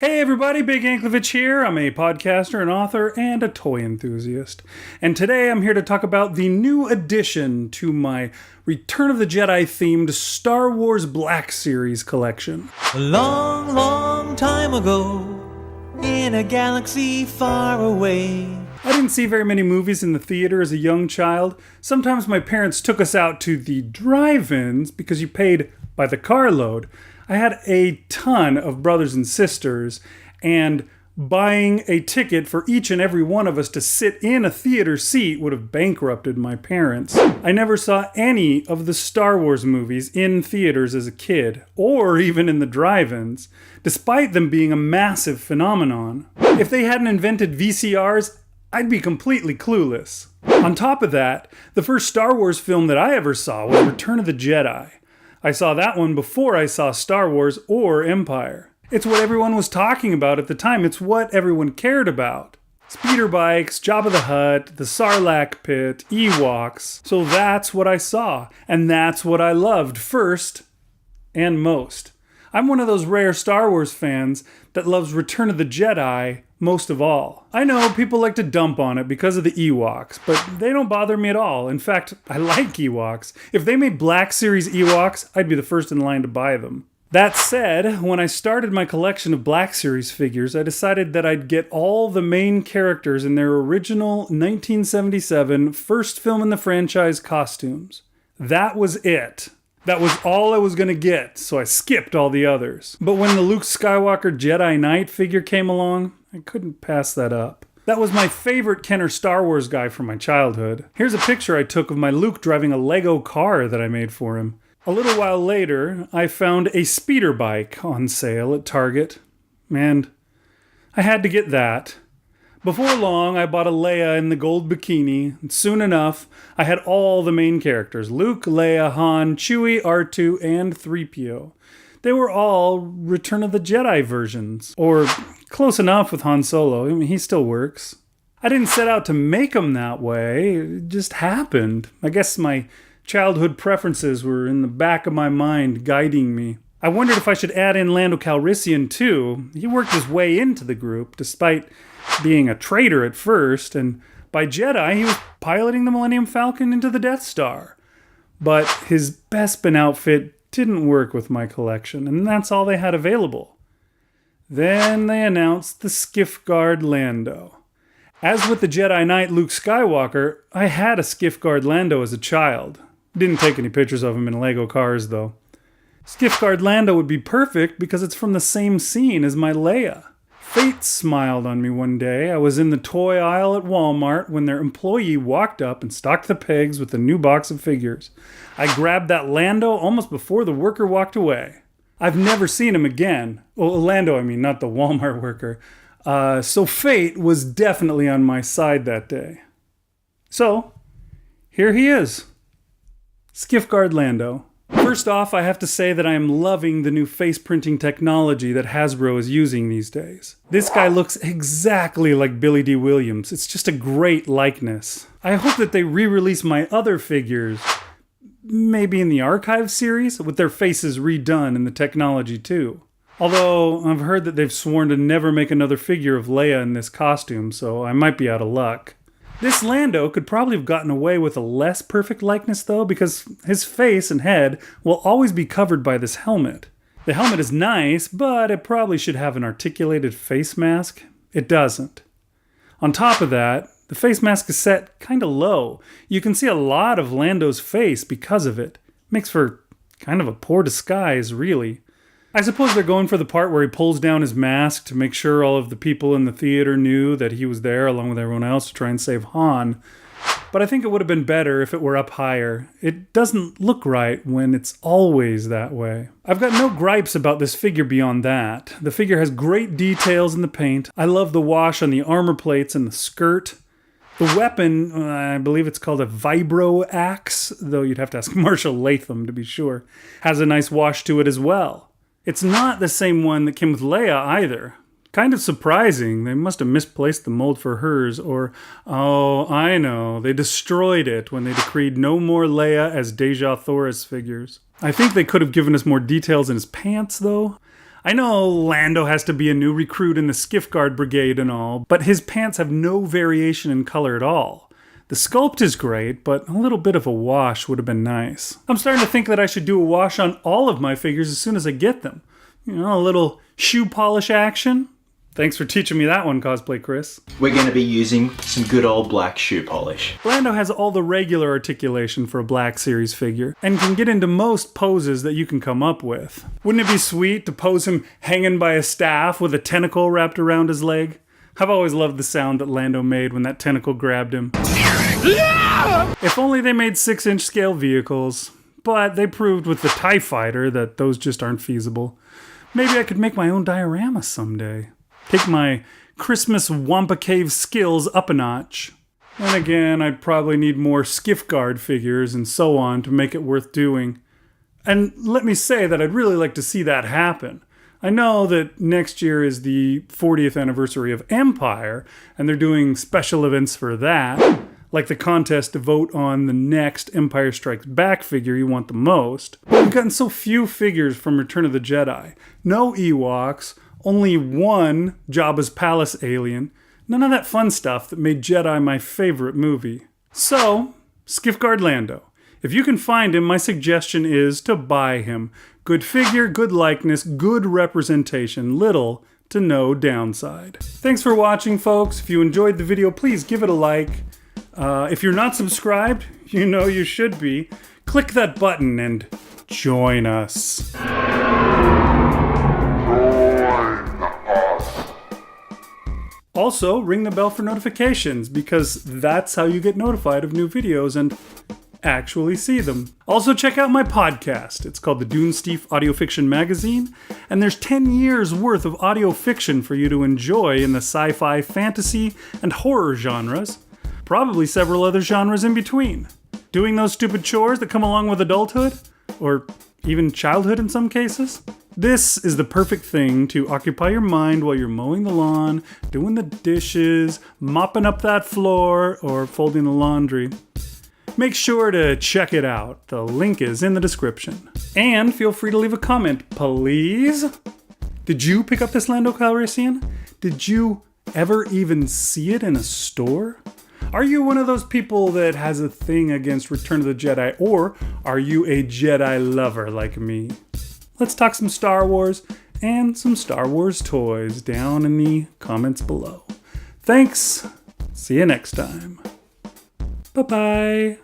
Hey everybody, Big Anklevich here. I'm a podcaster, an author, and a toy enthusiast. And today I'm here to talk about the new addition to my Return of the Jedi themed Star Wars Black Series collection. A long, long time ago, in a galaxy far away. I didn't see very many movies in the theater as a young child. Sometimes my parents took us out to the drive-ins because you paid by the carload. I had a ton of brothers and sisters, and buying a ticket for each and every one of us to sit in a theater seat would have bankrupted my parents. I never saw any of the Star Wars movies in theaters as a kid, or even in the drive-ins, despite them being a massive phenomenon. If they hadn't invented VCRs, I'd be completely clueless. On top of that, the first Star Wars film that I ever saw was Return of the Jedi. I saw that one before I saw Star Wars or Empire. It's what everyone was talking about at the time. It's what everyone cared about. Speeder bikes, Jabba the Hutt, the Sarlacc pit, Ewoks. So that's what I saw. And that's what I loved first and most. I'm one of those rare Star Wars fans that loves Return of the Jedi most of all. I know people like to dump on it because of the Ewoks, but they don't bother me at all. In fact, I like Ewoks. If they made Black Series Ewoks, I'd be the first in line to buy them. That said, when I started my collection of Black Series figures, I decided that I'd get all the main characters in their original 1977 first film in the franchise costumes. That was it. That was all I was going to get, so I skipped all the others. But when the Luke Skywalker Jedi Knight figure came along, I couldn't pass that up. That was my favorite Kenner Star Wars guy from my childhood. Here's a picture I took of my Luke driving a Lego car that I made for him. A little while later, I found a speeder bike on sale at Target, and I had to get that. Before long, I bought a Leia in the gold bikini, and soon enough, I had all the main characters: Luke, Leia, Han, Chewie, R2, and 3PO. They were all Return of the Jedi versions, or close enough with Han Solo. I mean, he still works. I didn't set out to make them that way, it just happened. I guess my childhood preferences were in the back of my mind guiding me. I wondered if I should add in Lando Calrissian too. He worked his way into the group, despite being a traitor at first, and by Jedi, he was piloting the Millennium Falcon into the Death Star. But his Bespin outfit didn't work with my collection, and that's all they had available. Then they announced the Skiff Guard Lando. As with the Jedi Knight Luke Skywalker, I had a Skiff Guard Lando as a child. Didn't take any pictures of him in Lego cars, though. Skiff Guard Lando would be perfect because it's from the same scene as my Leia. Fate smiled on me one day. I was in the toy aisle at Walmart when their employee walked up and stocked the pegs with a new box of figures. I grabbed that Lando almost before the worker walked away. I've never seen him again. Well, Lando, I mean, not the Walmart worker. So fate was definitely on my side that day. So, here he is. Skiff Guard Lando. First off, I have to say that I am loving the new face printing technology that Hasbro is using these days. This guy looks exactly like Billy D. Williams. It's just a great likeness. I hope that they re-release my other figures, maybe in the Archive series, with their faces redone and the technology too. Although, I've heard that they've sworn to never make another figure of Leia in this costume, so I might be out of luck. This Lando could probably have gotten away with a less perfect likeness though, because his face and head will always be covered by this helmet. The helmet is nice, but it probably should have an articulated face mask. It doesn't. On top of that, the face mask is set kinda low. You can see a lot of Lando's face because of it. Makes for kind of a poor disguise, really. I suppose they're going for the part where he pulls down his mask to make sure all of the people in the theater knew that he was there along with everyone else to try and save Han. But I think it would have been better if it were up higher. It doesn't look right when it's always that way. I've got no gripes about this figure beyond that. The figure has great details in the paint. I love the wash on the armor plates and the skirt. The weapon, I believe it's called a vibro axe, though you'd have to ask Marshall Latham to be sure, has a nice wash to it as well. It's not the same one that came with Leia either. Kind of surprising. They must have misplaced the mold for hers, or, oh, I know, they destroyed it when they decreed no more Leia as Deja Thoris figures. I think they could have given us more details in his pants, though. I know Lando has to be a new recruit in the Skiff Guard Brigade and all, but his pants have no variation in color at all. The sculpt is great, but a little bit of a wash would have been nice. I'm starting to think that I should do a wash on all of my figures as soon as I get them. You know, a little shoe polish action. Thanks for teaching me that one, Cosplay Chris. We're going to be using some good old black shoe polish. Lando has all the regular articulation for a Black Series figure, and can get into most poses that you can come up with. Wouldn't it be sweet to pose him hanging by a staff with a tentacle wrapped around his leg? I've always loved the sound that Lando made when that tentacle grabbed him. If only they made 6-inch scale vehicles, but they proved with the TIE Fighter that those just aren't feasible. Maybe I could make my own diorama someday. Take my Christmas Wampa Cave skills up a notch. And again, I'd probably need more Skiff Guard figures and so on to make it worth doing. And let me say that I'd really like to see that happen. I know that next year is the 40th anniversary of Empire, and they're doing special events for that, like the contest to vote on the next Empire Strikes Back figure you want the most. But we've gotten so few figures from Return of the Jedi. No Ewoks, only one Jabba's Palace alien. None of that fun stuff that made Jedi my favorite movie. So, Skiff Guard Lando. If you can find him, my suggestion is to buy him. Good figure, good likeness, good representation, little to no downside. Thanks for watching, folks. If you enjoyed the video, please give it a like. If you're not subscribed, you know you should be. Click that button and join us. Also, ring the bell for notifications, because that's how you get notified of new videos and actually see them. Also, check out my podcast. It's called the Dunesteef Audio Fiction Magazine, and there's 10 years worth of audio fiction for you to enjoy in the sci-fi, fantasy, and horror genres. Probably several other genres in between. Doing those stupid chores that come along with adulthood, or even childhood in some cases. This is the perfect thing to occupy your mind while you're mowing the lawn, doing the dishes, mopping up that floor, or folding the laundry. Make sure to check it out. The link is in the description. And feel free to leave a comment, please. Did you pick up this Lando Calrissian? Did you ever even see it in a store? Are you one of those people that has a thing against Return of the Jedi, or are you a Jedi lover like me? Let's talk some Star Wars and some Star Wars toys down in the comments below. Thanks. See you next time. Bye-bye.